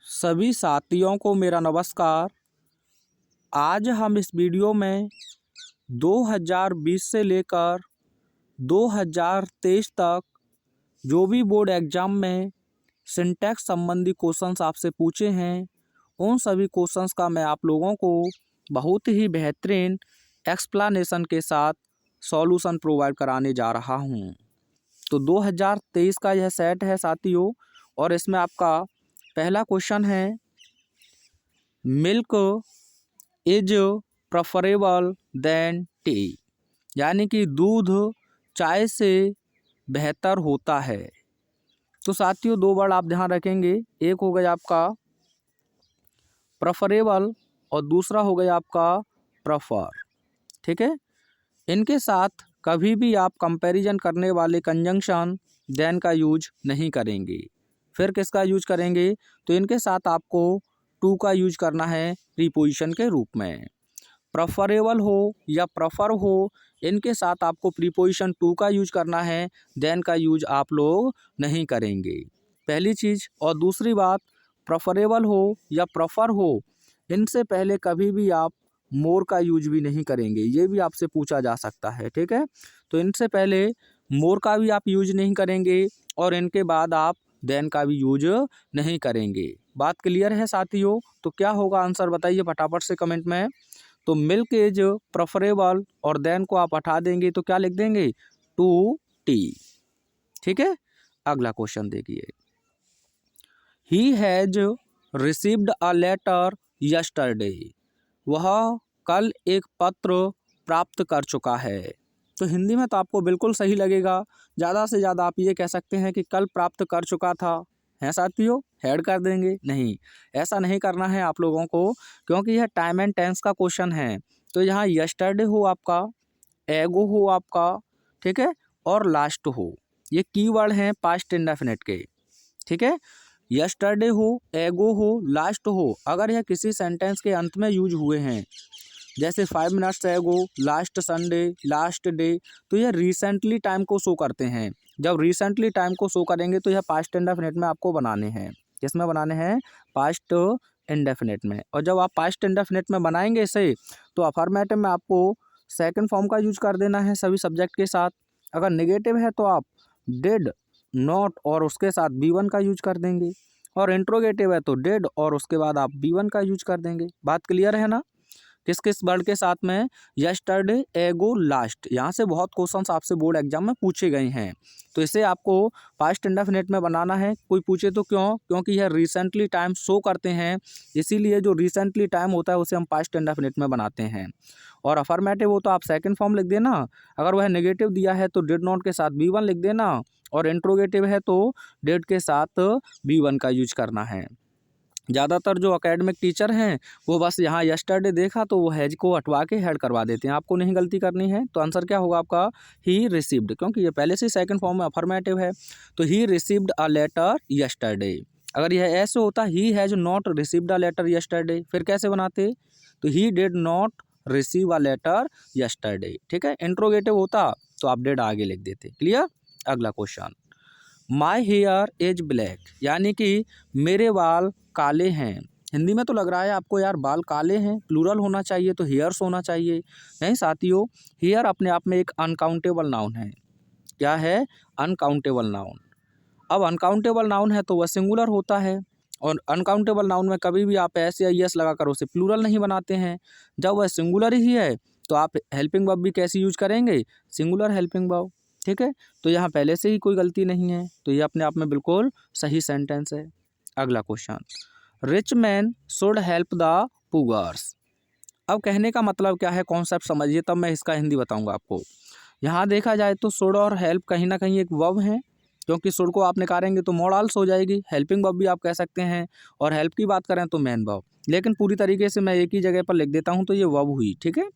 सभी साथियों को मेरा नमस्कार। आज हम इस वीडियो में 2020 से लेकर 2023 तक जो भी बोर्ड एग्ज़ाम में सिंटैक्स संबंधी क्वेश्चंस आपसे पूछे हैं, उन सभी क्वेश्चंस का मैं आप लोगों को बहुत ही बेहतरीन एक्सप्लेनेशन के साथ सॉल्यूशन प्रोवाइड कराने जा रहा हूं। तो 2023 का यह सेट है साथियों, और इसमें आपका पहला क्वेश्चन है, milk is preferable than tea, यानी कि दूध चाय से बेहतर होता है। तो साथियों दो वर्ड आप ध्यान रखेंगे, एक हो गया आपका प्रेफरेबल और दूसरा हो गया आपका प्रेफर। ठीक है, इनके साथ कभी भी आप कंपैरिजन करने वाले कंजंक्शन देन का यूज नहीं करेंगे। फिर किसका यूज करेंगे? तो इनके साथ आपको टू का यूज करना है प्रीपोजिशन के रूप में। प्रेफरेबल हो या प्रेफर हो, इनके साथ आपको प्रीपोजिशन टू का यूज करना है, देन का यूज आप लोग नहीं करेंगे, पहली चीज़। और दूसरी बात, प्रेफरेबल हो या प्रेफर हो, इनसे पहले कभी भी आप मोर का यूज भी नहीं करेंगे। ये भी आपसे पूछा जा सकता है। ठीक है, तो इनसे पहले मोर का भी आप यूज नहीं करेंगे और इनके बाद आप देन का भी यूज नहीं करेंगे। बात क्लियर है साथियों? तो क्या होगा आंसर बताइए फटाफट से कमेंट में। तो मिल्क इज प्रेफरेबल और देन को आप हटा देंगे तो क्या लिख देंगे? To tea. ठीक है, अगला क्वेश्चन देखिए। He has received a letter yesterday, वह कल एक पत्र प्राप्त कर चुका है। तो हिंदी में तो आपको बिल्कुल सही लगेगा, ज़्यादा से ज़्यादा आप ये कह सकते हैं कि कल प्राप्त कर चुका था। हैं साथियों, हेड कर देंगे? नहीं, ऐसा नहीं करना है आप लोगों को, क्योंकि यह टाइम एंड टेंस का क्वेश्चन है। तो यहाँ यस्टरडे हो आपका, एगो हो आपका, ठीक है, और लास्ट हो, ये कीवर्ड हैं पास्ट इंडेफिनिट के। ठीक है, यस्टरडे हो, एगो हो, लास्ट हो, अगर यह किसी सेंटेंस के अंत में यूज हुए हैं, जैसे 5 मिनट्स एगो, लास्ट संडे, लास्ट डे, तो यह रिसेंटली टाइम को शो करते हैं। जब रिसेंटली टाइम को शो करेंगे तो यह पास्ट इंडेफिनिट में आपको बनाने हैं। किस में बनाने हैं? पास्ट इंडेफिनिट में। और जब आप पास्ट इंडेफिनिट में बनाएंगे इसे, तो अफर्मेटिव में आपको सेकंड फॉर्म का यूज कर देना है सभी सब्जेक्ट के साथ। अगर नेगेटिव है तो आप डिड, नॉट और उसके साथ बी1 का यूज कर देंगे, और इंट्रोगेटिव है तो डिड और उसके बाद आप बी1 का यूज कर देंगे। बात क्लियर है ना? किस किस वर्ड के साथ में? यस्टरडे, एगो, लास्ट। यहाँ से बहुत क्वेश्चंस आपसे बोर्ड एग्जाम में पूछे गए हैं, तो इसे आपको पास्ट इंडेफिनिट में बनाना है। कोई पूछे तो क्यों? क्योंकि यह रिसेंटली टाइम शो करते हैं, इसीलिए जो रिसेंटली टाइम होता है उसे हम पास्ट इंडेफिनिट में बनाते हैं। और अफर्मेटिव हो तो आप सेकंड फॉर्म लिख देना, अगर वह नेगेटिव दिया है तो डिड नॉट के साथ बी1 लिख देना, और इंट्रोगेटिव है तो डिड के साथ बी1 का यूज करना है। ज़्यादातर जो एकेडमिक टीचर हैं वो बस यहाँ यस्टरडे देखा तो वो हैज को हटवा के हेड करवा देते हैं। आपको नहीं गलती करनी है। तो आंसर क्या होगा आपका? ही रिसीव्ड, क्योंकि ये पहले से सेकंड फॉर्म में अफर्मेटिव है, तो he received a letter yesterday. अगर यह ऐसे होता he has not received a letter yesterday, फिर कैसे बनाते? तो he did not receive a letter yesterday. ठीक है, इंट्रोगेटिव होता तो आप डिड आगे लिख देते। क्लियर? अगला question, my here is black, यानी कि मेरे बाल काले हैं। हिंदी में तो लग रहा है आपको यार बाल काले हैं, प्लूरल होना चाहिए तो हेयर्स होना चाहिए। नहीं साथियों, हेयर अपने आप में एक अनकाउंटेबल नाउन है। क्या है? Uncountable noun. अब अनकाउंटेबल नाउन है तो वह सिंगुलर होता है, और अनकाउंटेबल नाउन में कभी भी आप एस या यस लगाकर उसे प्लूरल नहीं बनाते हैं। जब वह सिंगुलर ही है तो आप हेल्पिंग वर्ब भी कैसे यूज करेंगे? Singular helping verb. ठीक है, तो यहाँ पहले से ही कोई गलती नहीं है, तो ये अपने आप में बिल्कुल सही सेंटेंस है। अगला question, rich man should help the poors. अब कहने का मतलब क्या है, कॉन्सेप्ट समझिए तब मैं इसका हिंदी बताऊंगा आपको। यहाँ देखा जाए तो शुड और हेल्प कहीं ना कहीं एक वर्ब है, क्योंकि शुड को आप निकालेंगे तो मॉडल्स हो जाएगी, हेल्पिंग वर्ब भी आप कह सकते हैं, और हेल्प की बात करें तो मेन वर्ब। लेकिन पूरी तरीके से मैं एक ही जगह पर लिख देता हूँ तो ये वर्ब हुई। ठीक है,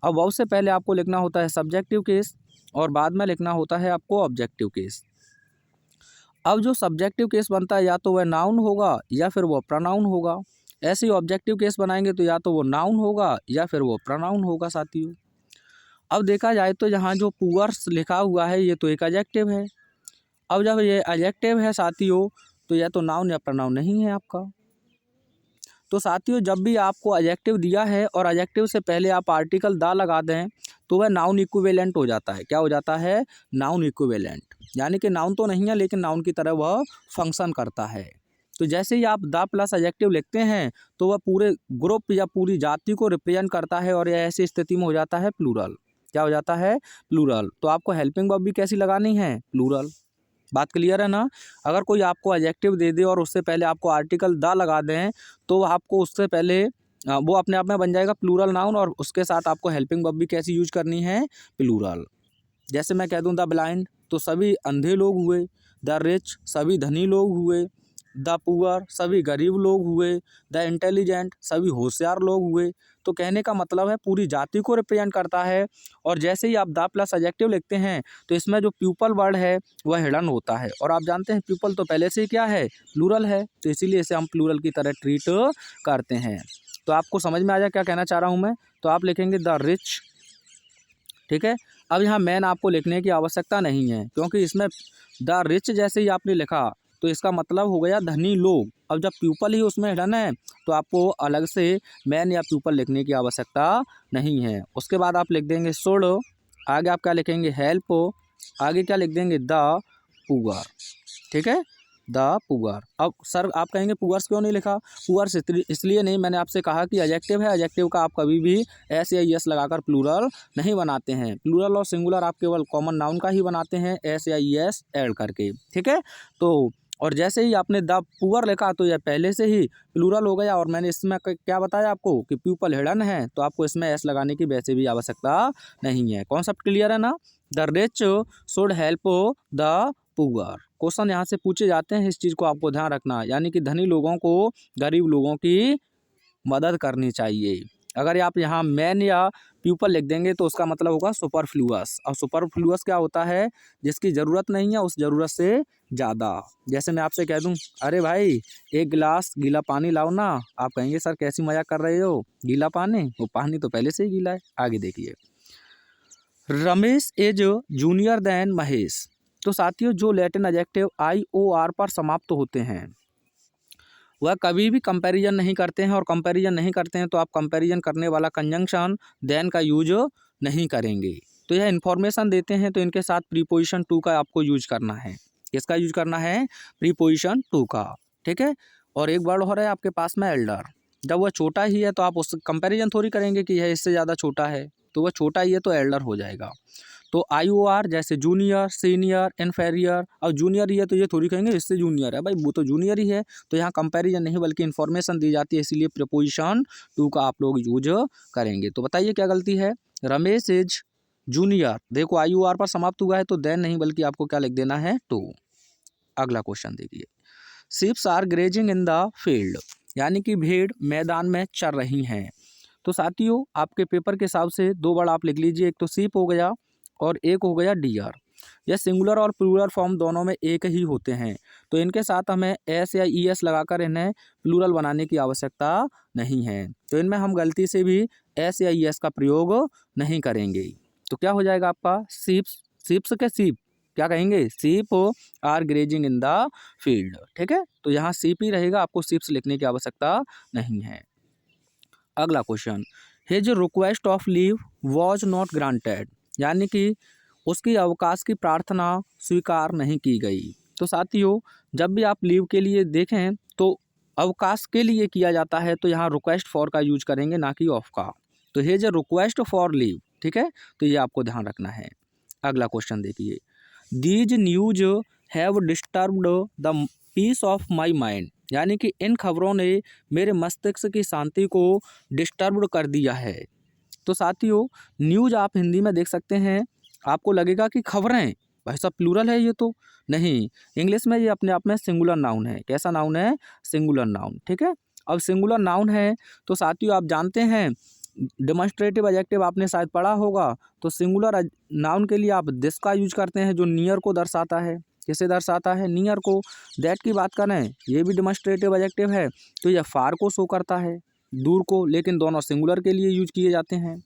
अब वर्ब से पहले आपको लिखना होता है सब्जेक्टिव केस, और बाद में लिखना होता है आपको ऑब्जेक्टिव केस। अब जो सब्जेक्टिव केस बनता है या तो वह नाउन होगा या फिर वो प्रोनाउन होगा। ऐसे ही ऑब्जेक्टिव केस बनाएंगे तो या तो वो नाउन होगा या फिर वो प्रोनाउन होगा साथियों। अब देखा जाए तो यहाँ जो पुअर्स लिखा हुआ है ये तो एक एडजेक्टिव है। अब जब ये एडजेक्टिव है साथियों तो यह तो नाउन या प्रोनाउन नहीं है आपका। तो साथियों जब भी आपको एडजेक्टिव दिया है और एडजेक्टिव से पहले आप आर्टिकल द लगा दें तो वह नाउन इक्विवेलेंट हो जाता है। क्या हो जाता है? नाउन इक्विवेलेंट, यानी कि नाउन तो नहीं है लेकिन नाउन की तरह वह फंक्शन करता है। तो जैसे ही आप द प्लस एडजेक्टिव लिखते हैं तो वह पूरे ग्रुप या पूरी जाति को रिप्रेजेंट करता है और यह ऐसी स्थिति में हो जाता है प्लूरल। क्या हो जाता है? प्लूरल। तो आपको हेल्पिंग वर्ब भी कैसी लगानी है? प्लूरल। बात क्लियर है ना? अगर कोई आपको एडजेक्टिव दे दे और उससे पहले आपको आर्टिकल द लगा दें तो आपको उससे पहले वो अपने आप में बन जाएगा प्लूरल नाउन और उसके साथ आपको हेल्पिंग वर्ब भी कैसी यूज करनी है? प्लूरल। जैसे मैं कह दूं द ब्लाइंड तो सभी अंधे लोग हुए, द रिच सभी धनी लोग हुए, द पुअर सभी गरीब लोग हुए, द इंटेलिजेंट सभी होशियार लोग हुए। तो कहने का मतलब है पूरी जाति को रिप्रेजेंट करता है। और जैसे ही आप द प्लस एडजेक्टिव लिखते हैं तो इसमें जो प्यूपल वर्ड है वह हिडन होता है और आप जानते हैं प्यूपल तो पहले से ही क्या है? प्लूरल है, तो इसीलिए इसे हम प्लूरल की तरह ट्रीट करते हैं। तो आपको समझ में आ जाए क्या कहना चाह रहा हूँ मैं? तो आप लिखेंगे द रिच, ठीक है। अब यहाँ मैन आपको लिखने की आवश्यकता नहीं है क्योंकि इसमें द रिच जैसे ही आपने लिखा तो इसका मतलब हो गया धनी लोग। अब जब प्यूपल ही उसमें हिडन है तो आपको अलग से मैन या प्यूपल लिखने की आवश्यकता नहीं है। उसके बाद आप लिख देंगे शुड, आगे आप क्या लिखेंगे? हेल्प, आगे क्या लिख देंगे? द पुअर, ठीक है, द पुअर। अब सर आप कहेंगे पुअर्स क्यों नहीं लिखा? पुअर्स इसलिए नहीं, मैंने आपसे कहा कि एडजेक्टिव है, एडजेक्टिव का आप कभी भी एस या एस लगाकर प्लूरल नहीं बनाते हैं। प्लूरल और सिंगुलर आप केवल कॉमन नाउन का ही बनाते हैं एस या एस ऐड करके, ठीक है। तो और जैसे ही आपने द पुअर लिखा तो यह पहले से ही प्लूरल हो गया और मैंने इसमें क्या बताया आपको कि प्यूपल हिडन है तो आपको इसमें एस लगाने की वैसे भी आवश्यकता नहीं है। कॉन्सेप्ट क्लियर है ना? The rich should help the poor. Question यहाँ से पूछे जाते हैं, इस चीज़ को आपको ध्यान रखना, यानी कि धनी लोगों को गरीब लोगों की मदद करनी चाहिए। अगर आप यहाँ मैन या पीपल लिख देंगे तो उसका मतलब होगा सुपरफ्लूअस। और सुपरफ्लूअस क्या होता है? जिसकी ज़रूरत नहीं है उस ज़रूरत से ज़्यादा। जैसे मैं आपसे कह दूं अरे भाई एक गिलास गीला पानी लाओ ना, आप कहेंगे सर कैसी मजाक कर रहे हो, गीला पानी? वो पानी तो पहले से ही गीला है। आगे देखिए, Ramesh is junior than Mahesh. तो साथियों जो लैटिन एडजेक्टिव IOR पर समाप्त होते हैं वह कभी भी कंपैरिजन नहीं करते हैं और कंपैरिजन नहीं करते हैं तो आप कंपैरिजन करने वाला कंजंक्शन देन का यूज नहीं करेंगे। तो यह इन्फॉर्मेशन देते हैं तो इनके साथ प्रीपोजिशन टू का आपको यूज करना है। किसका यूज करना है? प्रीपोजिशन टू का, ठीक है। और एक वर्ड हो रहा है आपके पास में एल्डर। जब वह छोटा ही है तो आप उस कंपैरिजन थोड़ी करेंगे कि यह इससे ज़्यादा छोटा है, तो वह छोटा ही है तो एल्डर हो जाएगा। तो IOR जैसे जूनियर, सीनियर, इन्फेरियर। और जूनियर ही है तो ये थोड़ी कहेंगे इससे जूनियर है, भाई वो तो जूनियर ही है। तो यहाँ कंपैरिजन नहीं बल्कि इन्फॉर्मेशन दी जाती है, इसीलिए प्रीपोजिशन टू का आप लोग यूज करेंगे। तो बताइए क्या गलती है? रमेश इज जूनियर, देखो IOR पर समाप्त हुआ है तो देन नहीं बल्कि आपको क्या लिख देना है? टू। अगला क्वेश्चन देखिए, ships are grazing in the field, यानी कि भेड़ मैदान में चर रही हैं। तो साथियों आपके पेपर के हिसाब से दो वर्ड आप लिख लीजिए, एक तो शीप हो गया और एक हो गया डियर। यह सिंगुलर और प्लूरल फॉर्म दोनों में एक ही होते हैं तो इनके साथ हमें एस या ES लगाकर इन्हें प्लूरल बनाने की आवश्यकता नहीं है। तो इनमें हम गलती से भी एस या ES का प्रयोग नहीं करेंगे। तो क्या हो जाएगा आपका? सीप्स, सीप्स के सीप क्या कहेंगे? Sheep are grazing in the field, ठीक है। तो यहाँ सीप ही रहेगा, आपको सीप्स लिखने की आवश्यकता नहीं है। अगला question, his request of leave was not granted, यानी कि उसकी अवकाश की प्रार्थना स्वीकार नहीं की गई। तो साथियों जब भी आप लीव के लिए देखें तो अवकाश के लिए किया जाता है तो यहाँ रिक्वेस्ट फॉर का यूज करेंगे ना कि ऑफ का। तो हिज रिक्वेस्ट फॉर लीव, ठीक है, तो ये आपको ध्यान रखना है। अगला क्वेश्चन देखिए, these news have disturbed the peace of my mind, यानी कि इन खबरों ने मेरे मस्तिष्क की शांति को डिस्टर्ब कर दिया है। तो साथियों न्यूज आप हिंदी में देख सकते हैं, आपको लगेगा कि खबरें, भाई साहब प्लूरल है ये तो नहीं, इंग्लिश में ये अपने आप में सिंगुलर नाउन है। कैसा नाउन है? सिंगुलर नाउन, ठीक है। अब सिंगुलर नाउन है तो साथियों आप जानते हैं डेमोन्स्ट्रेटिव एडजेक्टिव आपने शायद पढ़ा होगा, तो सिंगुलर नाउन के लिए आप दिस का यूज करते हैं जो नियर को दर्शाता है। किसे दर्शाता है? नियर को। दैट की बात करें ये भी डेमोन्स्ट्रेटिव एडजेक्टिव है तो यह फार को शो करता है, दूर को, लेकिन दोनों सिंगुलर के लिए यूज किए जाते हैं।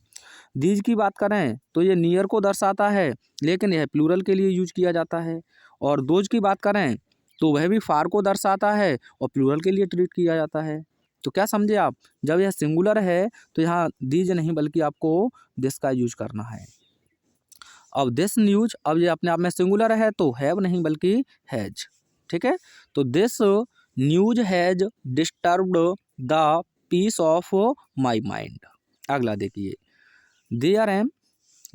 दीज की बात करें तो ये नियर को दर्शाता है लेकिन यह प्लूरल के लिए यूज किया जाता है। और दोज की बात करें तो वह भी फार को दर्शाता है और प्लूरल के लिए ट्रीट किया जाता है। तो क्या समझे आप, जब यह सिंगुलर है तो यहाँ दीज नहीं बल्कि आपको दिस का यूज करना है। अब दिस न्यूज, अब ये अपने आप में सिंगुलर है तो हैव नहीं बल्कि हैज, ठीक है। तो this news has disturbed the peace of my mind. अगला देखिए, there am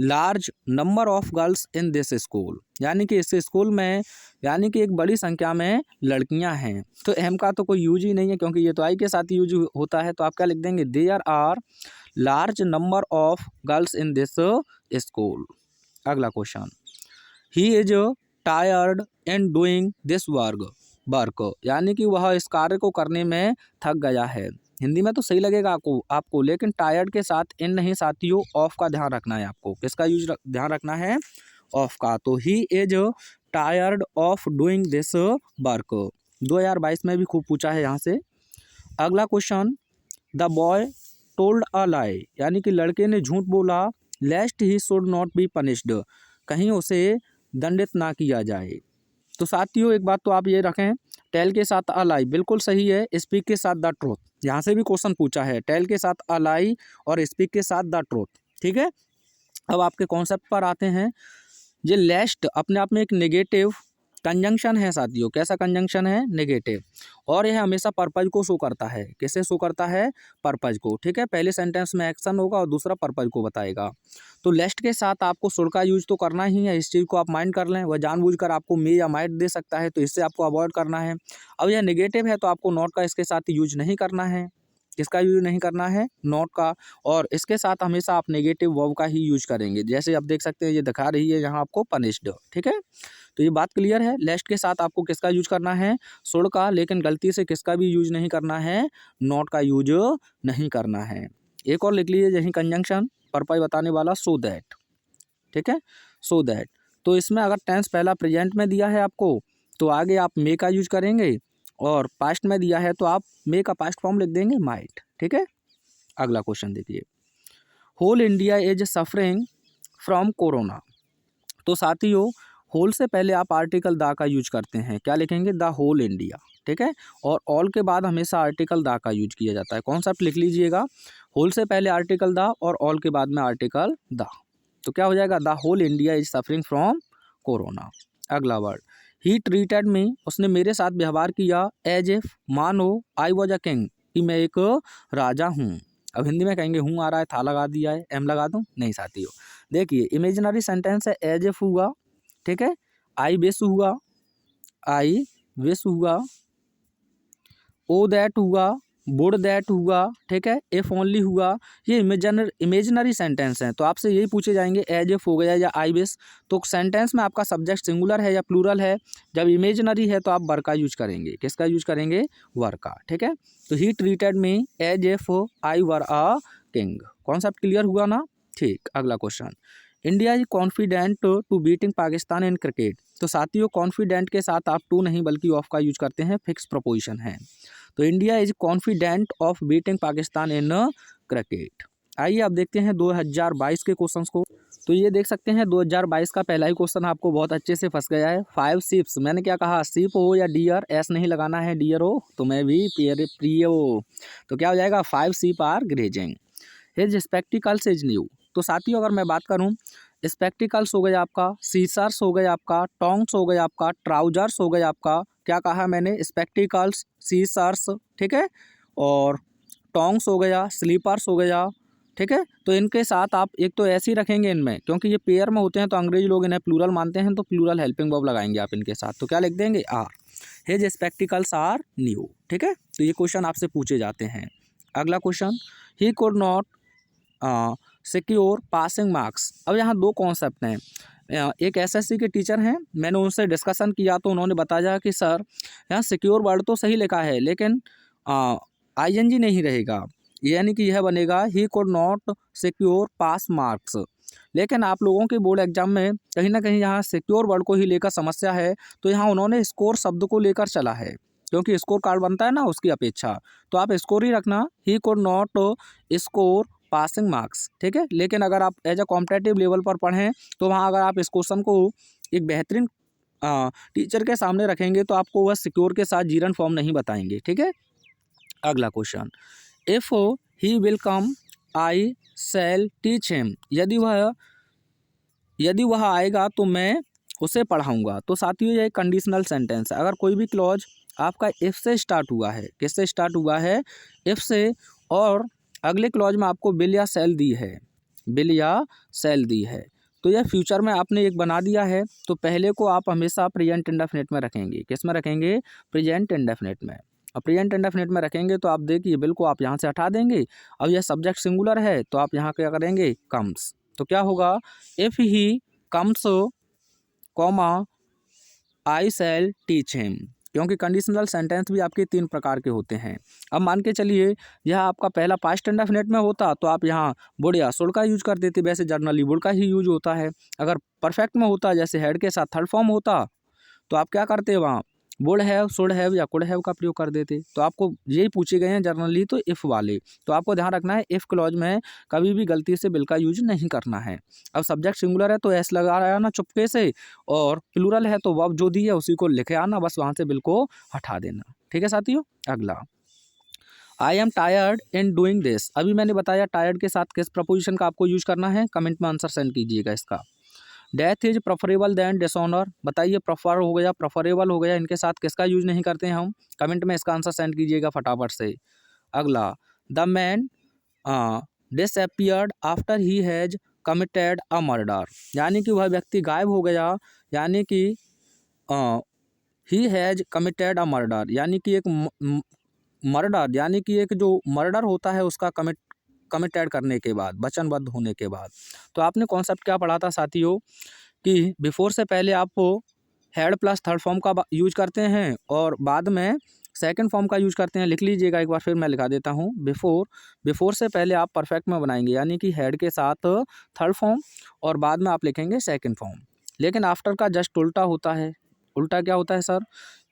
large number of girls in this school, यानी कि इस स्कूल में यानी कि एक बड़ी संख्या में लड़कियां हैं। तो एम का तो कोई यूज ही नहीं है क्योंकि ये तो आई के साथ यूज होता है, तो आप क्या लिख देंगे, there are large number of girls in this school. अगला question, he is tired in doing this work, यानी कि वह इस कार्य को करने में थक गया है। हिंदी में तो सही लगेगा आपको लेकिन टायर्ड के साथ इन नहीं साथियों, ऑफ का ध्यान रखना है आपको। किसका यूज ध्यान रखना है, ऑफ का। तो he is tired of doing this work, 2022 में भी खूब पूछा है यहाँ से। अगला question, the boy told a lie, यानी कि लड़के ने झूठ बोला, lest he should not be punished, कहीं उसे दंडित ना किया जाए। तो साथियों एक बात तो आप ये रखें, टेल के साथ अ लाई बिल्कुल सही है, स्पीक के साथ द ट्रूथ, यहाँ से भी क्वेश्चन पूछा है, टेल के साथ अ लाई और स्पीक के साथ द ट्रूथ, ठीक है। अब आपके कॉन्सेप्ट पर आते हैं। ये लेस्ट अपने आप में एक नेगेटिव कंजंक्शन है साथियों। कैसा कंजंक्शन है, नेगेटिव, और यह हमेशा पर्पज को शो करता है। किसे शो करता है, पर्पज को, ठीक है। पहले सेंटेंस में एक्शन होगा और दूसरा पर्पज को बताएगा। तो लेस्ट के साथ आपको शुड का यूज तो करना ही है, इस चीज़ को आप माइंड कर लें। वह जानबूझकर आपको मे या माइट दे सकता है, तो इससे आपको अवॉइड करना है। अब यह नेगेटिव है तो आपको नॉट का इसके साथ यूज नहीं करना है। किसका यूज नहीं करना है, नॉट का, और इसके साथ हमेशा आप नेगेटिव वर्ब का ही यूज करेंगे। जैसे आप देख सकते हैं ये दिखा रही है यहाँ आपको पनिश्ड, ठीक है। तो ये बात क्लियर है, लेस्ट के साथ आपको किसका यूज करना है, शुड का, लेकिन गलती से किसका भी यूज नहीं करना है, नॉट का यूज नहीं करना है। एक और लिख लीजिए यही कंजंक्शन पर्पज बताने वाला, सो दैट, ठीक है, सो दैट। तो इसमें अगर टेंस पहला प्रेजेंट में दिया है आपको तो आगे आप मे का यूज करेंगे, और पास्ट में दिया है तो आप मे का पास्ट फॉर्म लिख देंगे माइट, ठीक है। अगला क्वेश्चन देखिए, whole India is suffering from corona. तो साथियों होल से पहले आप आर्टिकल दा का यूज करते हैं, क्या लिखेंगे, द होल इंडिया, ठीक है। और ऑल के बाद हमेशा आर्टिकल दा का यूज किया जाता है। कॉन्सेप्ट लिख लीजिएगा, होल से पहले आर्टिकल दा और ऑल के बाद में आर्टिकल दा, तो क्या हो जाएगा, the whole India is suffering from corona. अगला वर्ड, ही ट्रीटेड मी, उसने मेरे साथ व्यवहार किया, एज इफ, मानो आई वॉज अ किंग, कि मैं एक राजा हूँ। अब हिंदी में कहेंगे हूँ आ रहा है, था लगा दिया है, एम लगा दूँ, नहीं साथियों। देखिए इमेजिनरी सेंटेंस है, एज इफ हुआ, ठीक है, आई विश हुआ, आई विश हुआ, ओ दैट हुआ, वुड दैट हुआ, ठीक है, इफ ओनली हुआ। ये इमेजिनरी सेंटेंस हैं, तो आपसे यही पूछे जाएंगे एज इफ हो गया या आई विश। तो सेंटेंस में आपका सब्जेक्ट सिंगुलर है या प्लूरल है, जब इमेजिनरी है तो आप वर का यूज करेंगे। किसका यूज करेंगे, वर का, ठीक है। तो he treated me as if I were a king. Concept clear हुआ ना, ठीक। अगला question, India is confident to beating Pakistan in cricket. तो साथियों कॉन्फिडेंट के साथ आप टू नहीं बल्कि ऑफ का यूज करते हैं, फिक्स प्रपोजिशन है। तो India is confident of beating Pakistan in cricket. आइए अब देखते हैं 2022 के क्वेश्चंस को। तो ये देख सकते हैं 2022 का पहला ही क्वेश्चन आपको बहुत अच्छे से फंस गया है। 5 शिप्स, मैंने क्या कहा, शिप हो या डियर, एस नहीं लगाना है, डियर हो तो मैं भी प्रिय हो। तो क्या हो जाएगा, 5 ship are grazing, his spectacles is new. तो साथियों अगर मैं बात करूं, स्पेक्टिकल्स हो गया आपका, सीसर्स हो गया आपका, टोंग्स हो गया आपका, ट्राउजर्स हो गया आपका। क्या कहा मैंने, स्पेक्टिकल्स, सीसर्स, ठीक है, और टोंग्स हो गया, स्लीपर्स हो गया, ठीक है। तो इनके साथ आप एक तो ऐसे ही रखेंगे इनमें, क्योंकि ये पेयर में होते हैं तो अंग्रेजी लोग इन्हें प्लूरल मानते हैं, तो प्लूरल हेल्पिंग वर्ब लगाएंगे आप इनके साथ। तो क्या लिख देंगे, are, his spectacles are new, ठीक है। तो ये क्वेश्चन आपसे पूछे जाते हैं। अगला question, he could not secure passing marks. अब यहाँ दो कॉन्सेप्ट हैं। एक एसएससी के टीचर हैं, मैंने उनसे डिस्कशन किया तो उन्होंने बताया कि सर यहाँ सिक्योर वर्ड तो सही लिखा है लेकिन आईएनजी नहीं रहेगा, यानी कि यह बनेगा he could not secure pass marks. लेकिन आप लोगों के बोर्ड एग्जाम में कहीं ना कहीं यहाँ सिक्योर वर्ड को ही लेकर समस्या है, तो यहाँ उन्होंने स्कोर शब्द को लेकर चला है, क्योंकि स्कोर कार्ड बनता है ना उसकी अपेक्षा। तो आप स्कोर ही रखना, he could not score passing marks, ठीक है। लेकिन अगर आप एज अ कॉम्पिटेटिव लेवल पर पढ़ें तो वहाँ अगर आप इस क्वेश्चन को एक बेहतरीन टीचर के सामने रखेंगे तो आपको वह सिक्योर के साथ जीरन फॉर्म नहीं बताएंगे, ठीक है। अगला question, if he will come I shall teach him, यदि वह आएगा तो मैं उसे पढ़ाऊँगा। तो साथियों ये एक कंडीशनल सेंटेंस है। अगर कोई भी क्लॉज आपका इफ़ से स्टार्ट हुआ है, किससे स्टार्ट हुआ है, इफ़ से, और अगले क्लॉज में आपको विल या शैल दी है, विल या शैल दी है, तो यह फ्यूचर में आपने एक बना दिया है, तो पहले को आप हमेशा प्रेजेंट इंडेफिनिट में रखेंगे। किस में रखेंगे? प्रेजेंट इंडेफिनिट में। और प्रेजेंट इंडेफिनिट में रखेंगे तो आप देखिए विल को आप यहाँ से हटा देंगे। अब यह सब्जेक्ट सिंगुलर है तो आप यहाँ क्या करेंगे? कम्स। तो क्या होगा? If he comes comma I shall teach him, क्योंकि कंडीशनल सेंटेंस भी आपके 3 प्रकार के होते हैं। अब मान के चलिए यह आपका पहला पास्ट इंडेफिनिट में होता तो आप यहाँ वुड या शुड का यूज कर देते, वैसे जनरली वुड का ही यूज होता है। अगर परफेक्ट में होता, जैसे हेड के साथ थर्ड फॉर्म होता, तो आप क्या करते वहाँ वुड हैव, शुड हैव या कुड हैव का प्रयोग कर देते। तो आपको यही पूछे गए हैं जनरली तो इफ़ वाले, तो आपको ध्यान रखना है इफ़ क्लॉज में कभी भी गलती से विल का यूज नहीं करना है। अब सब्जेक्ट सिंगुलर है तो एस लगा आना चुपके से, और प्लूरल है तो वर्ब जो दी है उसी को लिखे आना, बस वहाँ से विल को हटा देना। ठीक है साथियों। अगला, I am tired in doing this. अभी मैंने बताया टायर्ड के साथ किस प्रपोजिशन का आपको यूज करना है, कमेंट में आंसर सेंड कीजिएगा इसका। Death is preferable than dishonour, बताइए प्रेफर हो गया, प्रेफरेबल हो गया, इनके साथ किसका यूज नहीं करते हैं हम, कमेंट में इसका आंसर सेंड कीजिएगा फटाफट से। अगला, the man disappeared after he has committed a murder, यानी कि वह व्यक्ति गायब हो गया, यानी कि he has committed a murder, यानी कि एक मर्डर, यानी कि एक जो मर्डर होता है उसका कमिटेड करने के बाद, वचनबद्ध होने के बाद। तो आपने कॉन्सेप्ट क्या पढ़ा था साथियों कि बिफोर से पहले आप हैड प्लस थर्ड फॉर्म का यूज करते हैं और बाद में सेकंड फॉर्म का यूज करते हैं। लिख लीजिएगा एक बार, फिर मैं लिखा देता हूँ। बिफोर से पहले आप परफेक्ट में बनाएंगे, यानी कि हैड के साथ थर्ड फॉर्म और बाद में आप लिखेंगे सेकंड फॉर्म। लेकिन आफ्टर का जस्ट उल्टा होता है। उल्टा क्या होता है सर?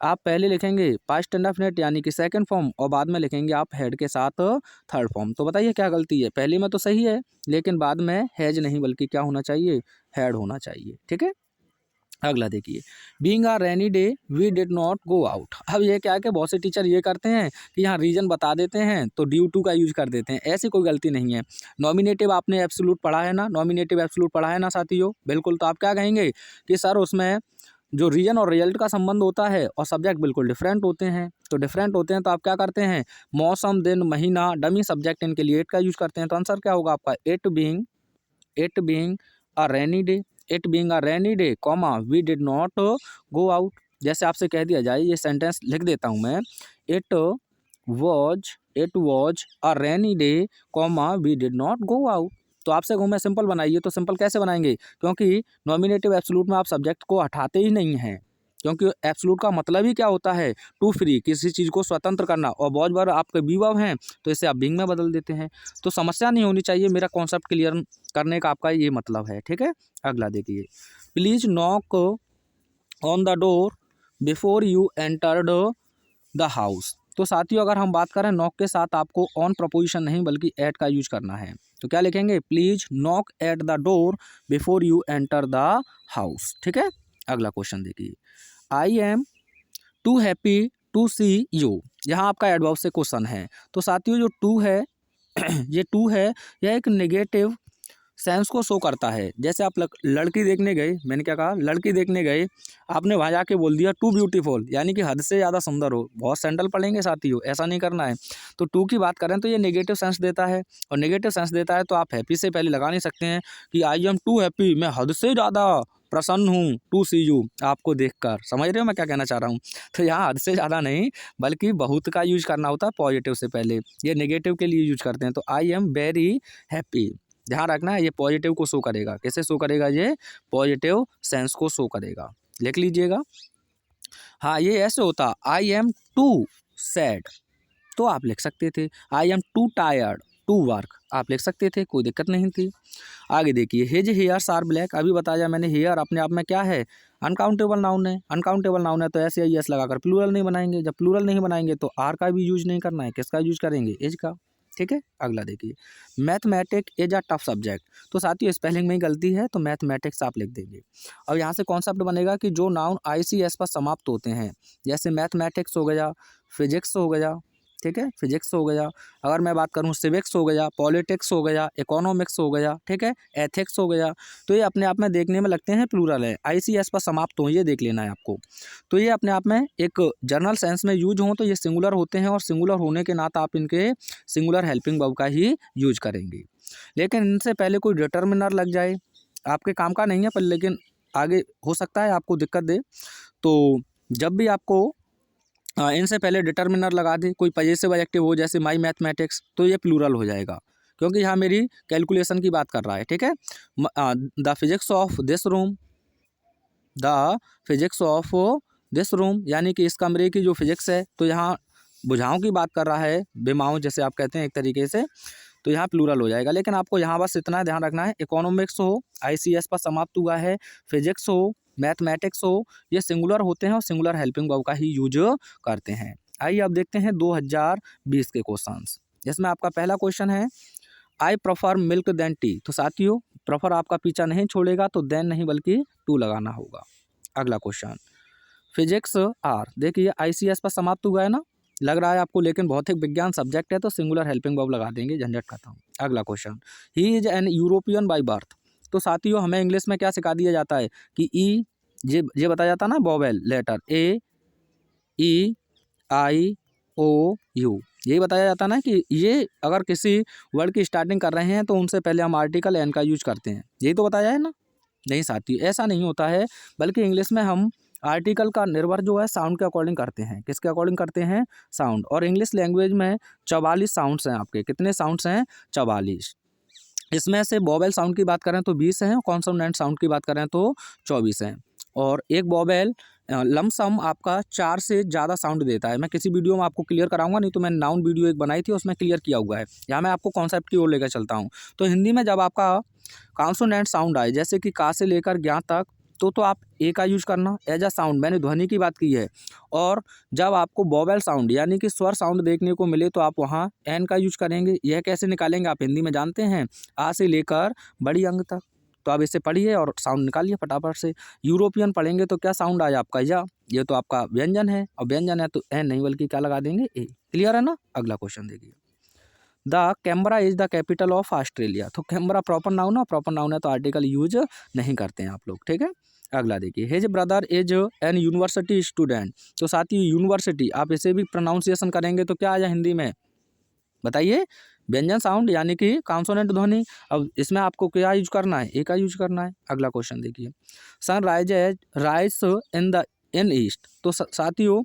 आप पहले लिखेंगे पास्ट इंडेफिनिट यानी कि सेकंड फॉर्म और बाद में लिखेंगे आप हैड के साथ थर्ड फॉर्म। तो बताइए क्या गलती है? पहले में तो सही है लेकिन बाद में हैज नहीं बल्कि क्या होना चाहिए? हैड होना चाहिए। ठीक है। अगला देखिए, being a rainy day we did not go out. अब ये क्या है कि बहुत से टीचर ये करते हैं कि यहाँ रीजन बता देते हैं तो ड्यू टू का यूज कर देते हैं। ऐसी कोई गलती नहीं है। नॉमिनेटिव आपने एब्सोल्यूट पढ़ा है ना, नॉमिनेटिव एब्सोल्यूट पढ़ा है ना साथियों? बिल्कुल। तो आप क्या कहेंगे कि सर उसमें जो रीजन और रिजल्ट का संबंध होता है और सब्जेक्ट बिल्कुल डिफरेंट होते हैं। तो डिफरेंट होते हैं तो आप क्या करते हैं? मौसम, दिन, महीना, डमी सब्जेक्ट इनके लिए इट का यूज करते हैं। तो आंसर क्या होगा आपका? It being a rainy day, it being a rainy day comma we did not go out. जैसे आपसे कह दिया जाए, ये सेंटेंस लिख देता हूँ मैं, it was a rainy day comma we did not go out. तो आपसे कहूँ मैं सिंपल बनाइए, तो सिंपल कैसे बनाएंगे? क्योंकि नॉमिनेटिव एब्सोल्यूट में आप सब्जेक्ट को हटाते ही नहीं हैं, क्योंकि एब्सोल्यूट का मतलब ही क्या होता है? टू फ्री, किसी चीज़ को स्वतंत्र करना। और बहुत बार आपके बी वर्ब हैं तो इसे आप बीइंग में बदल देते हैं। तो समस्या नहीं होनी चाहिए, मेरा कॉन्सेप्ट क्लियर करने का आपका ये मतलब है। ठीक है। अगला देखिए, please knock on the door before you entered the house. तो साथियों अगर हम बात करें नॉक के साथ आपको ऑन प्रपोजिशन नहीं बल्कि एट का यूज करना है। तो क्या लिखेंगे? Please knock at the door before you enter the house. ठीक है। अगला क्वेश्चन देखिए, I am too happy to see you. यहाँ आपका एडवर्ब से क्वेश्चन है। तो साथियों जो टू है ये टू है, यह एक नेगेटिव सेंस को शो करता है। जैसे आप लड़की देखने गए, मैंने क्या कहा? लड़की देखने गए, आपने वहाँ जाके बोल दिया टू ब्यूटीफुल, यानी कि हद से ज़्यादा सुंदर हो। बहुत सैंडल पड़ेंगे साथियों, ऐसा नहीं करना है। तो टू की बात करें तो ये नेगेटिव सेंस देता है, और नेगेटिव सेंस देता है तो आप हैप्पी से पहले लगा नहीं सकते हैं कि आई एम टू हैप्पी, मैं हद से ज़्यादा प्रसन्न हूँ टू सी यू, आपको देखकर। समझ रहे हो मैं क्या कहना चाह रहा हूँ? तो यहाँ हद से ज़्यादा नहीं बल्कि बहुत का यूज करना होता है पॉजिटिव से पहले। ये नेगेटिव के लिए यूज करते हैं। तो आई एम वेरी हैप्पी, ध्यान रखना है ये पॉजिटिव को शो करेगा। कैसे शो करेगा? ये पॉजिटिव सेंस को शो करेगा। लिख लीजिएगा। हाँ, ये ऐसे होता, आई एम टू सैड तो आप लिख सकते थे। I am too tired to work आप लिख सकते थे, कोई दिक्कत नहीं थी। आगे देखिए, हिज हेयर्स आर ब्लैक। अभी बताया मैंने हेयर अपने आप में क्या है? अनकाउंटेबल नाउन है। अनकाउंटेबल नाउन है तो ऐसे ही यस लगाकर प्लूरल नहीं बनाएंगे। जब प्लूरल नहीं बनाएंगे तो आर का भी यूज नहीं करना है। किसका यूज करेंगे? एज का। ठीक है। अगला देखिए, mathematic is a tough subject. तो साथियों स्पेलिंग में ही गलती है तो मैथमेटिक्स आप लिख देंगे। अब यहाँ से कॉन्सेप्ट बनेगा कि जो नाउन ICS पर समाप्त होते हैं, जैसे मैथमेटिक्स हो गया, फिजिक्स हो गया, ठीक है, फिजिक्स हो गया, अगर मैं बात करूँ सिविक्स हो गया, पॉलिटिक्स हो गया, इकोनॉमिक्स हो गया, ठीक है, एथिक्स हो गया। तो ये अपने आप में देखने में लगते हैं प्लूरल है, ICS पर समाप्त हो, ये देख लेना है आपको। तो ये अपने आप में एक जनरल सेंस में यूज हों तो ये सिंगुलर होते हैं, और सिंगुलर होने के नाते आप इनके सिंगुलर हेल्पिंग वर्ब का ही यूज करेंगे। लेकिन इनसे पहले कोई डिटर्मिनर लग जाए, आपके काम का नहीं है पर लेकिन आगे हो सकता है आपको दिक्कत दे, तो जब भी आपको इनसे पहले डिटर्मिनर लगा दे, कोई पजेसिव एडजेक्टिव हो जैसे माई मैथमेटिक्स, तो ये प्लूरल हो जाएगा, क्योंकि यहाँ मेरी कैलकुलेशन की बात कर रहा है। ठीक है, the physics of this room, the physics of this room यानी कि इस कमरे की जो फिजिक्स है, तो यहाँ भुजाओं की बात कर रहा है, विमाओं जैसे आप कहते हैं एक तरीके से, तो यहाँ प्लूरल हो जाएगा। लेकिन आपको यहाँ बस इतना ध्यान रखना है, इकोनॉमिक्स हो, ICS पर समाप्त हुआ है, फिजिक्स हो, मैथमेटिक्स हो, ये सिंगुलर होते हैं और सिंगुलर हेल्पिंग वर्ब का ही यूज करते हैं। आइए अब देखते हैं 2020 के क्वेश्चंस। जिसमें आपका पहला क्वेश्चन है, I prefer milk than tea. तो साथियों प्रेफर आपका पीछा नहीं छोड़ेगा, तो देन नहीं बल्कि टू लगाना होगा। अगला क्वेश्चन, फिजिक्स आर, देखिए ICS पर समाप्त हुआ है ना, लग रहा है आपको, लेकिन भौतिक विज्ञान सब्जेक्ट है तो सिंगुलर हेल्पिंग वर्ब लगा देंगे, झंझट खत्म। अगला question, he is an European by birth. तो साथियों हमें इंग्लिश में क्या सिखा दिया जाता है कि ई, ये बताया जाता ना, वोवेल लेटर AEIOU, यही बताया जाता ना कि ये अगर किसी वर्ड की स्टार्टिंग कर रहे हैं तो उनसे पहले हम आर्टिकल एन का यूज करते हैं, यही तो बताया है ना। नहीं साथियों, ऐसा नहीं होता है, बल्कि इंग्लिश में हम आर्टिकल का निर्भर जो है साउंड के अकॉर्डिंग करते हैं। किसके अकॉर्डिंग करते हैं? साउंड। और इंग्लिश लैंग्वेज में 44 साउंड्स हैं आपके। कितने साउंड्स हैं? 44। इसमें से वोवेल साउंड की बात करें तो 20 हैं, और कॉन्सोनेंट साउंड की बात करें तो 24 हैं। और एक वोवेल लमसम आपका 4 से ज़्यादा साउंड देता है। मैं किसी वीडियो में आपको क्लियर कराऊंगा, नहीं तो मैंने नाउन वीडियो एक बनाई थी उसमें क्लियर किया हुआ है। यहाँ मैं आपको कॉन्सेप्ट की ओर लेकर चलता हूँ। तो हिंदी में जब आपका कॉन्सोनेंट साउंड आए, जैसे कि का से लेकर ज्ञा तक, तो आप ए का यूज करना एज अ साउंड, मैंने ध्वनि की बात की है। और जब आपको वोवेल साउंड यानी कि स्वर साउंड देखने को मिले तो आप वहाँ एन का यूज करेंगे। यह कैसे निकालेंगे आप हिंदी में जानते हैं, आ से लेकर बड़ी अंग तक। तो आप इसे पढ़िए और साउंड निकालिए फटाफट से। यूरोपियन पढ़ेंगे तो क्या साउंड आया आपका? या ये तो आपका व्यंजन है, और व्यंजन है तो एन नहीं बल्कि क्या लगा देंगे? ए। क्लियर है ना। अगला क्वेश्चन देखिए, the camera is the capital of Australia. तो कैमरा प्रॉपर नाउन है, प्रॉपर नाउन है तो आर्टिकल यूज नहीं करते हैं आप लोग। ठीक है, अगला देखिए, his brother is an university student. तो साथ ही यूनिवर्सिटी आप इसे भी प्रोनाउंसिएशन करेंगे तो क्या आया हिंदी में? बताइए। व्यंजन साउंड यानी कि कॉन्सोनेंट ध्वनि। अब इसमें आपको क्या यूज करना है? ए का यूज करना है। अगला क्वेश्चन देखिए, सन राइज इन ईस्ट। तो साथियों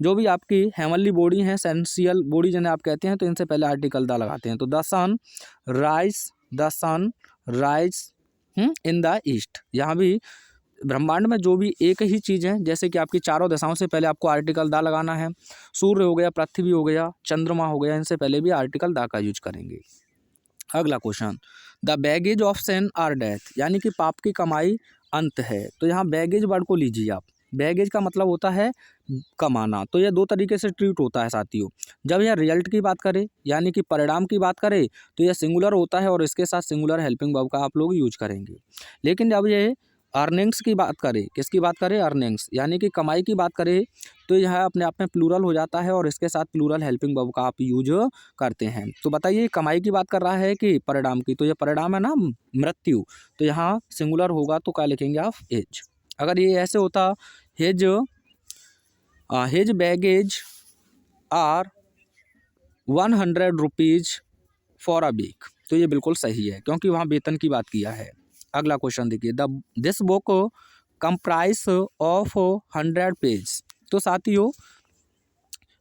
जो भी आपकी हेवनली बॉडी हैं, सेंसियल बॉडी जिन्हें आप कहते हैं, तो इनसे पहले आर्टिकल द लगाते हैं। तो the sun rise in the east. यहाँ भी ब्रह्मांड में जो भी एक ही चीज़ है, जैसे कि आपकी चारों दिशाओं से पहले आपको आर्टिकल दा लगाना है। सूर्य हो गया, पृथ्वी हो गया, चंद्रमा हो गया, इनसे पहले भी आर्टिकल दा का यूज करेंगे। अगला question, the baggage of sin are death. यानी कि पाप की कमाई अंत है। तो यहाँ बैगेज वर्ड को लीजिए आप। बैगेज का मतलब होता है कमाना। तो यह दो तरीके से ट्रीट होता है साथियों। जब यह रिजल्ट की बात करें यानी कि परिणाम की बात करें तो यह सिंगुलर होता है और इसके साथ सिंगुलर हेल्पिंग वर्ब का आप लोग यूज करेंगे। लेकिन जब ये अर्निंग्स की बात करें, किसकी बात करें? अर्निंग्स यानी कि कमाई की बात करें, तो यह अपने आप में प्लूरल हो जाता है और इसके साथ प्लूरल हेल्पिंग वर्ब का आप यूज करते हैं। तो बताइए कमाई की बात कर रहा है कि परिणाम की? तो ये परिणाम है ना, मृत्यु। तो यहाँ सिंगुलर होगा तो क्या लिखेंगे आप? एज। अगर ये ऐसे होता, his baggage are 100 rupees for a week. तो ये बिल्कुल सही है क्योंकि वहाँ वेतन की बात किया है। अगला क्वेश्चन देखिए, this book comprise of 100 page. तो साथियों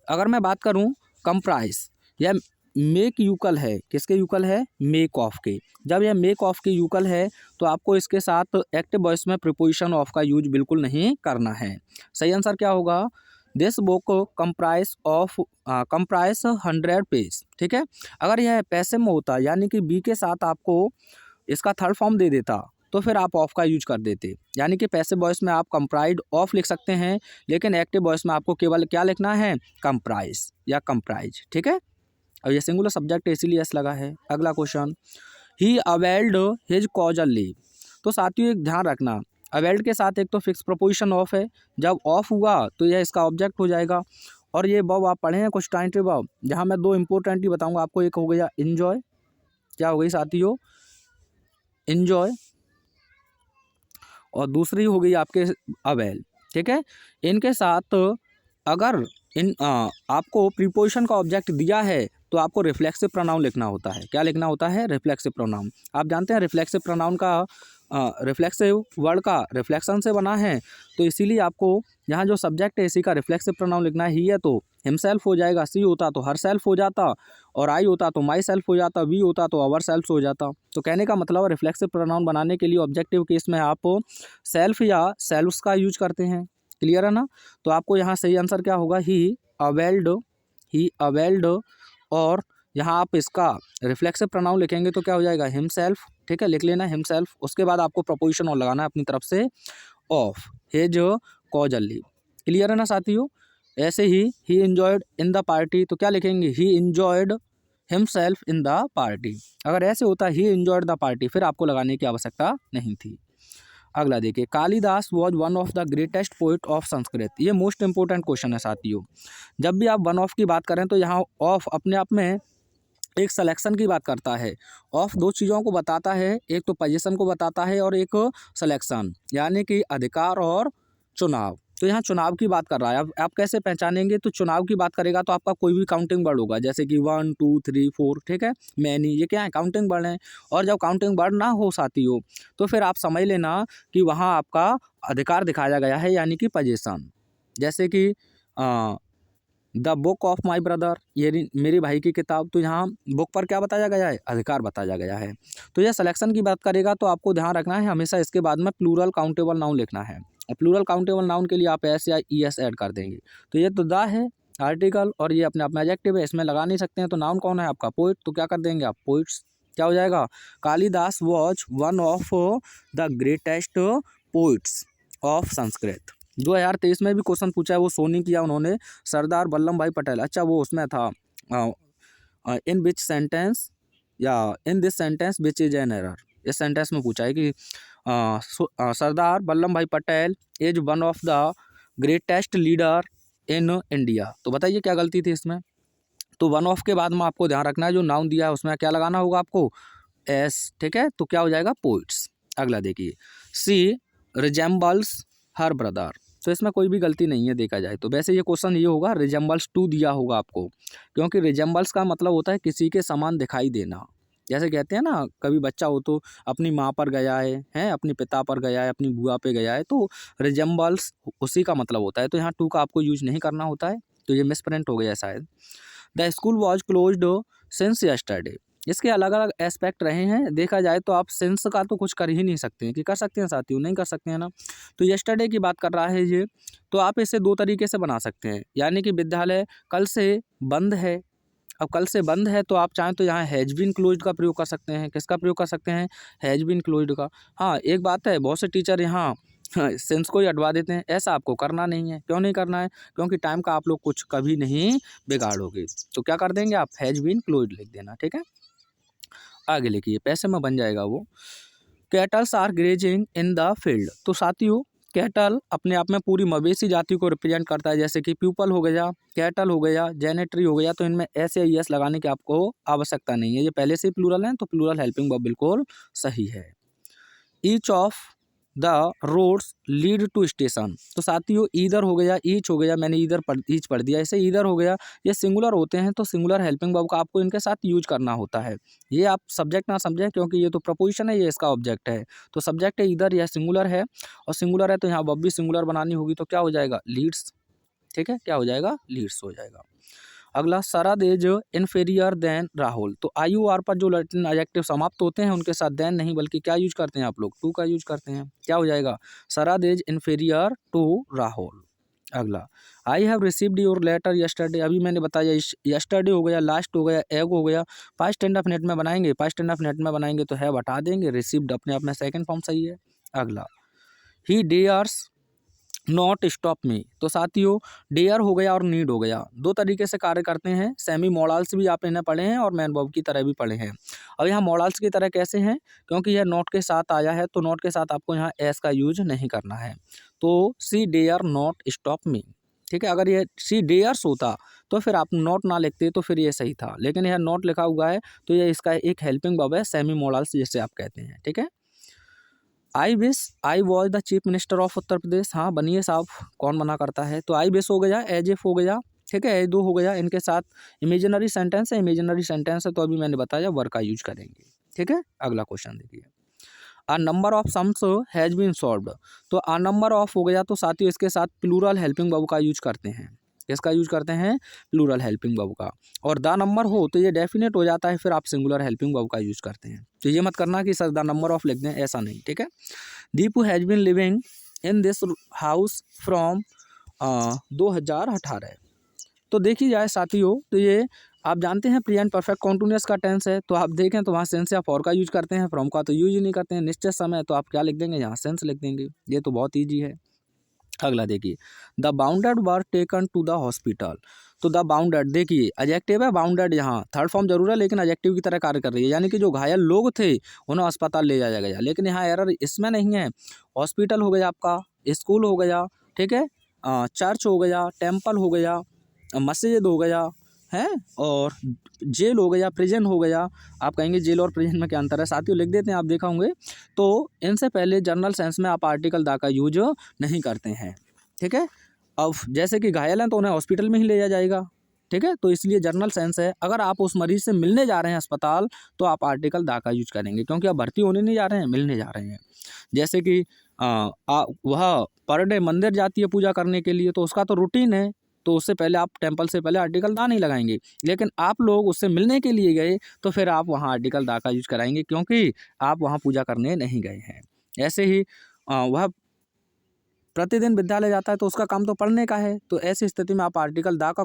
अगर मैं बात करूं कंप्राइज, यह मेक यूकल है। किसके यूकल है? मेक ऑफ के। जब यह मेक ऑफ के यूकल है तो आपको इसके साथ एक्टिव वॉइस में प्रीपोजिशन ऑफ का यूज बिल्कुल नहीं करना है। सही आंसर क्या होगा? This book comprise 100 page. ठीक है, अगर यह पैसिव में होता यानी कि बी के साथ आपको इसका थर्ड फॉर्म दे देता तो फिर आप ऑफ का यूज कर देते। यानी कि पैसिव वॉइस में आप कंप्राइड ऑफ लिख सकते हैं, लेकिन एक्टिव वॉइस में आपको केवल क्या लिखना है? कंप्राइज या कंप्राइज। ठीक है, और ये सिंगुलर सब्जेक्ट है इसीलिए एस लगा है। अगला क्वेश्चन, ही अवेल्ड हिज कॉजल लीव। तो साथियों एक ध्यान रखना, अवेल्ड के साथ एक तो फिक्स प्रपोजिशन ऑफ है, जब ऑफ हुआ तो यह इसका ऑब्जेक्ट हो जाएगा, और ये वर्ब आप पढ़े हैं कुछ टाइम के वर्ब, जहाँ मैं दो इंपॉर्टेंट ही बताऊंगा आपको। एक हो गया इंजॉय, क्या हो गई साथियों, इंजॉय, और दूसरी हो गई आपके अवेल। ठीक है, इनके साथ अगर आपको प्रीपोजिशन का ऑब्जेक्ट दिया है तो आपको रिफ्लेक्सिव प्रोनाउन लिखना होता है। क्या लिखना होता है? Reflexive pronoun. आप जानते हैं रिफ्लेक्सिव प्रोनाउन का रिफ्लेक्सिव वर्ड का रिफ्लेक्शन से बना है, तो इसीलिए आपको यहाँ जो सब्जेक्ट है इसी का रिफ्लेक्सिव प्रोनाउन लिखना है। ही है तो हिमसेल्फ हो जाएगा, सी होता तो हर सेल्फ हो जाता, और आई होता तो माई सेल्फ हो जाता, वी होता तो अवर सेल्फ हो जाता। तो कहने का मतलब रिफ्लेक्सिव प्रोनाउन बनाने के लिए ऑब्जेक्टिव केस में आप सेल्फ या सेल्फ्स का यूज करते हैं। क्लियर है ना? तो आपको यहाँ सही आंसर क्या होगा? ही अवेल्ड, और यहाँ आप इसका रिफ्लेक्सिव प्रोनाउन लिखेंगे तो क्या हो जाएगा? हिमसेल्फ। ठीक है, लिख लेना हिमसेल्फ। उसके बाद आपको प्रपोजिशन और लगाना है अपनी तरफ से, ऑफ हिज कॉजली। क्लियर है ना साथियों? ऐसे ही इंजॉयड इन द पार्टी, तो क्या लिखेंगे? ही enjoyed himself in the party. अगर ऐसे होता ही इंजॉयड द पार्टी, फिर आपको लगाने की आवश्यकता नहीं थी। अगला देखिए, Kalidas was one of the greatest poet of Sanskrit. ये मोस्ट इंपोर्टेंट क्वेश्चन है साथियों। जब भी आप वन ऑफ की बात करें तो यहाँ ऑफ अपने आप में एक सिलेक्शन की बात करता है। ऑफ दो चीज़ों को बताता है, एक तो पोजीशन को बताता है और एक सिलेक्शन, यानी कि अधिकार और चुनाव। तो यहाँ चुनाव की बात कर रहा है। अब आप कैसे पहचानेंगे? तो चुनाव की बात करेगा तो आपका कोई भी काउंटिंग वर्ड होगा, जैसे कि 1 2 3 4, ठीक है, मैनी, ये क्या है? काउंटिंग वर्ड है। और जब काउंटिंग वर्ड ना हो साथियों, तो फिर आप समझ लेना कि वहाँ आपका अधिकार दिखाया गया है, यानी कि पोजीशन। जैसे कि the book of my brother, ये मेरे भाई की किताब, तो यहाँ बुक पर क्या बताया गया है? अधिकार बताया गया है। तो यह सिलेक्शन की बात करेगा तो आपको ध्यान रखना है हमेशा इसके बाद में प्लूरल काउंटेबल नाउन लिखना है, और प्लूरल काउंटेबल नाउन के लिए आप एस या ई एस ऐड कर देंगे। तो ये तो द है आर्टिकल, और ये अपने आप में एडजेक्टिव है, इसमें लगा नहीं सकते हैं। तो नाउन कौन है आपका? पोइट। तो क्या कर देंगे आप? पोइट्स। क्या हो जाएगा? Kalidas was one of the greatest poets of Sanskrit. 2023 में भी क्वेश्चन पूछा है, वो सोनी किया उन्होंने, सरदार वल्लभ भाई पटेल। अच्छा, वो उसमें था इन विच सेंटेंस या in this sentence which is an error. इस सेंटेंस में पूछा है कि सरदार वल्लभ भाई Patel is one of the greatest leader in India. तो बताइए क्या गलती थी इसमें? तो वन ऑफ के बाद में आपको ध्यान रखना है जो नाउन दिया है उसमें क्या लगाना होगा आपको? एस। ठीक है, तो क्या हो जाएगा? पोइट्स। अगला देखिए, सी रिजेम्बल्स हर ब्रदर। तो इसमें कोई भी गलती नहीं है देखा जाए तो। वैसे ये क्वेश्चन ये होगा, रिजेम्बल्स टू दिया होगा आपको, क्योंकि रिजेम्बल्स का मतलब होता है किसी के समान दिखाई देना। जैसे कहते हैं ना, कभी बच्चा हो तो अपनी माँ पर गया है अपने पिता पर गया है, अपनी बुआ पे गया है, तो रिजेम्बल्स उसी का मतलब होता है। तो यहाँ टू का आपको यूज नहीं करना होता है, तो ये मिसप्रिंट हो गया शायद। The school was closed since yesterday. इसके अलग अलग एस्पेक्ट रहे हैं। देखा जाए तो आप सिंस का तो कुछ कर ही नहीं सकते हैं, कि कर सकते हैं साथियों? नहीं कर सकते हैं ना। तो यस्टरडे की बात कर रहा है ये, तो आप इसे दो तरीके से बना सकते हैं, यानी कि विद्यालय कल से बंद है। अब कल से बंद है तो आप चाहें तो यहाँ हैज बीन क्लोज्ड का प्रयोग कर सकते हैं। किसका प्रयोग कर सकते हैं? हैज बीन क्लोज्ड का। हाँ, एक बात है, बहुत से टीचर यहाँ सेंस को ही हटवा देते हैं। ऐसा आपको करना नहीं है। क्यों नहीं करना है? क्योंकि टाइम का आप लोग कुछ कभी नहीं बिगाड़ोगे। तो क्या कर देंगे आप? हैज बीन क्लोज्ड लिख देना। ठीक है, आगे लिखिए, पैसे में बन जाएगा वो। Cattles are grazing in the field. तो साथियों, कैटल अपने आप में पूरी मवेशी जाति को रिप्रेजेंट करता है, जैसे कि पीपल हो गया, कैटल हो गया, जेनेटरी हो गया। तो इनमें एस या एस लगाने की आपको आवश्यकता नहीं है, ये पहले से ही प्लूरल है, तो प्लूरल हेल्पिंग वर्ब बिल्कुल सही है। Each of the roads lead to station. तो साथियों, ईदर हो गया, ईच हो गया, मैंने ईच पढ़ दिया, ऐसे ईदर हो गया। ये सिंगुलर होते हैं तो सिंगुलर हेल्पिंग वर्ब का आपको इनके साथ यूज करना होता है। ये आप सब्जेक्ट ना समझें, क्योंकि ये तो प्रपोजिशन है, ये इसका ऑब्जेक्ट है। तो सब्जेक्ट है ईदर, यह सिंगुलर है, और सिंगुलर है तो यहाँ वर्ब भी सिंगुलर बनानी होगी। तो क्या हो जाएगा? लीड्स। ठीक है, क्या हो जाएगा? लीड्स हो जाएगा। अगला, शरद इज इन्फीरियर देन राहुल। तो आयु आर पर जो लैटिन एडजेक्टिव समाप्त होते हैं उनके साथ देन नहीं बल्कि क्या यूज करते हैं आप लोग? टू का यूज करते हैं। क्या हो जाएगा? Sharad is inferior to Rahul. अगला, I have received your letter yesterday. अभी मैंने बताया, यस्टरडे हो गया, लास्ट हो गया, एग हो गया। पास्ट इंडेफिनिट में बनाएंगे, पास्ट इंडेफिनिट में बनाएंगे तो है हटा देंगे, रिसीव्ड अपने आप में सेकंड फॉर्म सही है। अगला, ही डेयर्स नॉट स्टॉप मी। तो साथियों, डेयर हो गया और नीड हो गया, दो तरीके से कार्य करते हैं। सेमी मॉडल्स भी आप इन्हें पढ़े हैं और मैन वर्ब की तरह भी पढ़े हैं। अब यहाँ मॉडल्स की तरह कैसे हैं? क्योंकि यह नॉट के साथ आया है, तो नॉट के साथ आपको यहाँ एस का यूज नहीं करना है। तो सी डेयर नॉट स्टॉप मी। ठीक है। अगर ये शी डेयर्स होता तो फिर आप नॉट ना लिखते तो फिर ये सही था, लेकिन यह नॉट लिखा हुआ है तो ये इसका एक हेल्पिंग वर्ब है, सेमी मॉडल्स जिसे आप कहते हैं, ठीक है। I wish I was the chief minister of Uttar Pradesh, हाँ बनिए साहब, कौन मना करता है। तो आई विश हो गया, एज इफ हो गया, ठीक है, एज दो हो गया, इनके साथ इमेजिनरी सेंटेंस है, इमेजिनरी सेंटेंस है तो अभी मैंने बताया वर्ब का यूज करेंगे, ठीक है। अगला क्वेश्चन देखिए, a number of sums has been solved. तो अ नंबर ऑफ हो गया तो साथियों इसके साथ प्लूरल हेल्पिंग वर्ब का यूज करते हैं, इसका यूज करते हैं प्लूरल हेल्पिंग वर्ब का। और द नंबर हो तो ये डेफिनेट हो जाता है, फिर आप सिंगुलर हेल्पिंग वर्ब का यूज करते हैं। तो ये मत करना कि सर द नंबर ऑफ लिख दें, ऐसा नहीं, ठीक है। Deepu has been living in this house from 2018। तो देखी जाए साथियों तो ये आप जानते हैं प्रेजेंट परफेक्ट कॉन्टिन्यूअस का टेंस है, तो आप देखें तो वहाँ सेंस या फॉर का यूज करते हैं, फ्रॉम का तो यूज ही नहीं करते हैं। निश्चित समय तो आप क्या लिख देंगे, यहाँ सेंस लिख देंगे, ये तो बहुत ईजी है। अगला देखिए, the wounded were taken to the hospital. तो द बाउंडेड देखिए एडजेक्टिव है, बाउंडेड यहाँ थर्ड फॉर्म जरूर है लेकिन एडजेक्टिव की तरह कार्य कर रही है, यानी कि जो घायल लोग थे उन्हें अस्पताल ले जाया गया, लेकिन यहाँ एरर इसमें नहीं है। हॉस्पिटल हो गया आपका, स्कूल हो गया, ठीक है, चर्च हो गया, टेम्पल हो गया, मस्जिद हो गया है, और जेल हो गया, प्रिजन हो गया। आप कहेंगे जेल और प्रिजन में क्या अंतर है, साथियों लिख देते हैं, आप देखा होंगे। तो इनसे पहले जनरल सेंस में आप आर्टिकल दा का यूज नहीं करते हैं, ठीक है। अब जैसे कि घायल हैं तो उन्हें हॉस्पिटल में ही ले जाया जाएगा, ठीक है, तो इसलिए जनरल सेंस है। अगर आप उस मरीज से मिलने जा रहे हैं अस्पताल तो आप आर्टिकल दा का यूज करेंगे, क्योंकि आप भर्ती होने नहीं जा रहे हैं, मिलने जा रहे हैं। जैसे कि वह पर डे मंदिर जाती है पूजा करने के लिए, तो उसका तो रूटीन है, तो उससे पहले आप टेम्पल से पहले आर्टिकल दा नहीं लगाएंगे। लेकिन आप लोग उससे मिलने के लिए गए तो फिर आप वहाँ आर्टिकल दा का यूज कराएंगे, क्योंकि आप वहाँ पूजा करने नहीं गए हैं। ऐसे ही वह प्रतिदिन विद्यालय जाता है तो उसका काम तो पढ़ने का है, तो ऐसी स्थिति में आप आर्टिकल दा का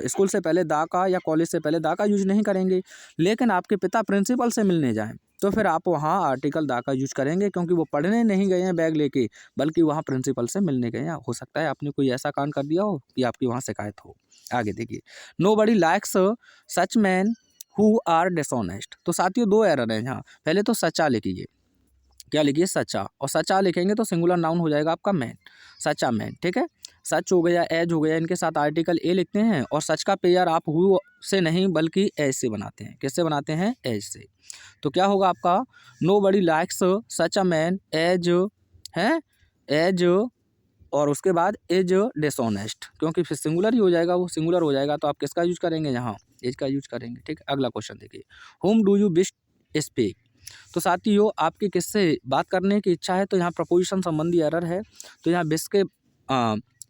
स्कूल से पहले दा का या कॉलेज से पहले दा का यूज नहीं करेंगे। लेकिन आपके पिता प्रिंसिपल से मिलने जाएं तो फिर आप वहाँ आर्टिकल दा का यूज करेंगे, क्योंकि वो पढ़ने नहीं गए हैं बैग लेके, बल्कि वहाँ प्रिंसिपल से मिलने गए हैं। हो सकता है आपने कोई ऐसा कांड कर दिया हो कि आपकी वहाँ शिकायत हो। आगे देखिए, nobody likes such man who are dishonest. तो साथियों दो एरर हैं यहाँ। पहले तो सच्चा लिखिए, क्या लिखिए, सच्चा, और सच्चा लिखेंगे तो सिंगुलर नाउन हो जाएगा आपका मैन, सच्चा मैन, ठीक है। सच हो गया, एज हो गया, इनके साथ आर्टिकल ए लिखते हैं, और सच का पेयर आप हु से नहीं बल्कि एज से बनाते हैं। किससे बनाते हैं, एज से। तो क्या होगा आपका, nobody likes such a man as है, एज, और उसके बाद एज डिसऑनेस्ट, क्योंकि फिर सिंगुलर ही हो जाएगा, वो सिंगुलर हो जाएगा तो आप किसका यूज करेंगे, यहाँ एज का यूज करेंगे, ठीक है। अगला क्वेश्चन देखिए, home do you wish speak. तो साथियों आपकी किससे बात करने की इच्छा है, तो यहाँ प्रपोजिशन संबंधी एरर है, तो यहाँ विश के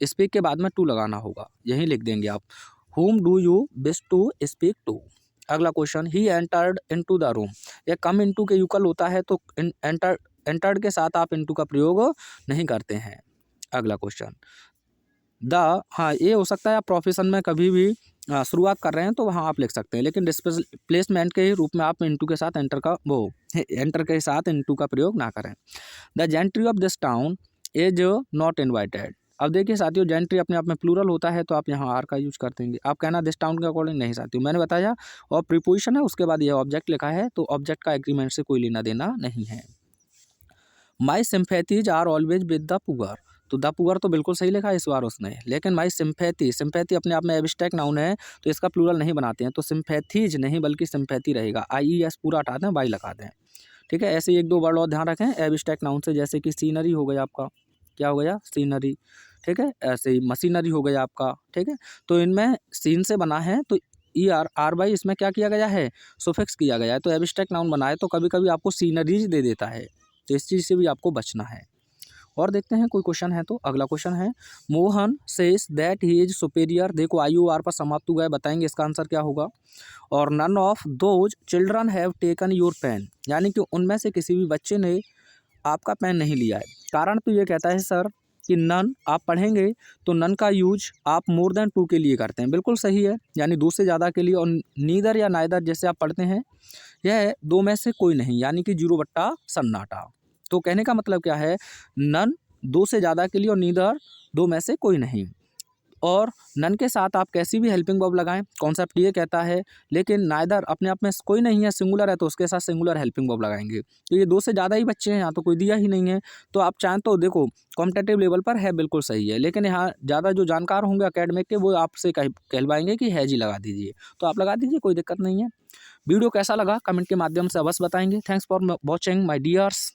स्पीक के बाद में टू लगाना होगा, यही लिख देंगे आप, whom do you wish to speak to. अगला question, he entered into the room. यह कम इनटू के युगल होता है, तो एंटर्ड के साथ आप इनटू का प्रयोग नहीं करते हैं। अगला क्वेश्चन, द, हाँ ये हो सकता है आप प्रोफेशन में कभी भी शुरुआत कर रहे हैं तो वहाँ आप लिख सकते हैं, लेकिन डिस्प्लेसमेंट के रूप में आप इनटू के साथ एंटर के साथ इनटू का प्रयोग ना करें। The gentry of this town is not invited. अब देखिए साथियों, जेंट्री अपने आप में प्लूरल होता है तो आप यहाँ आर का यूज कर देंगे। आप कहना दिस टाउन के अकॉर्डिंग नहीं साथियों, मैंने बताया, और प्रीपोजिशन है उसके बाद यह ऑब्जेक्ट लिखा है, तो ऑब्जेक्ट का एग्रीमेंट से कोई लेना देना नहीं है। My sympathies are always with the poor. तो द पुअर तो बिल्कुल सही लिखा है इस बार उसने, लेकिन माई सिम्पैथी अपने आप में एब्स्ट्रैक्ट नाउन है तो इसका प्लूरल नहीं बनाते हैं, तो सिम्पैथीज नहीं बल्कि सिम्पैथी रहेगा। IES पूरा हटा दें, बाई लगा दें, ठीक है। ऐसे एक दो वर्ड और ध्यान रखें एब्स्ट्रैक्ट नाउन से, जैसे कि सीनरी हो गया आपका, क्या हो गया, सीनरी, ठीक है। ऐसे ही मशीनरी हो गया आपका, ठीक है। तो इनमें सीन से बना है तो ER बाई इसमें क्या किया गया है, सुफिक्स किया गया है, तो एब्स्ट्रैक्ट नाउन बना है तो कभी कभी आपको सीनरीज दे देता है, तो इस चीज़ से भी आपको बचना है। और देखते हैं कोई क्वेश्चन है तो अगला क्वेश्चन है, Mohan says that he is superior. देखो IUR पर समाप्त हुआ है, बताएंगे इसका आंसर क्या होगा। और none of those children have taken your pain, यानी कि उनमें से किसी भी बच्चे ने आपका पेन नहीं लिया है। कारण तो ये कहता है सर कि नन आप पढ़ेंगे तो नन का यूज आप मोर देन टू के लिए करते हैं, बिल्कुल सही है, यानी दो से ज़्यादा के लिए। और नीदर या नाइदर जैसे आप पढ़ते हैं, यह दो में से कोई नहीं, यानी कि 0 सन्नाटा। तो कहने का मतलब क्या है, नन दो से ज़्यादा के लिए और नीदर दो में से कोई नहीं। और नन के साथ आप कैसी भी हेल्पिंग वर्ब लगाएं, कॉन्सेप्ट ये कहता है, लेकिन नाइदर अपने आप में कोई नहीं है, सिंगुलर है तो उसके साथ सिंगुलर हेल्पिंग वर्ब लगाएंगे। तो ये 2 से ज़्यादा ही बच्चे हैं, यहाँ तो कोई दिया ही नहीं है। तो आप चाहें तो देखो कॉम्पिटिटिव लेवल पर है, बिल्कुल सही है, लेकिन यहाँ ज़्यादा जो जानकार होंगे एकेडमिक के वो आपसे कहलवाएंगे कि हैज ही लगा दीजिए, तो आप लगा दीजिए, कोई दिक्कत नहीं है। वीडियो कैसा लगा कमेंट के माध्यम से अवश्य बताएंगे। Thanks for watching my dears.